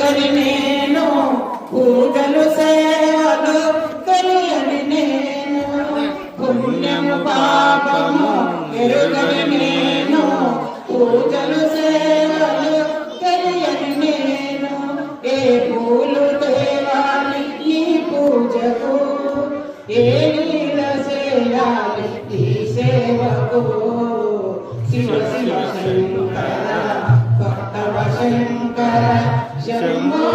ఎరుగని నేను పూజలు సేవలు తెలియని నేను పుణ్యము పాపము ఎరుగని నేను పూజలు సేవలు తెలియని నేను ఏ పూలు తేవాలి ఈ పూజకు ఏ నీల చేయాలి ఈ సేవకు శివ శివ శంకర భక్తవ శంకర శంభో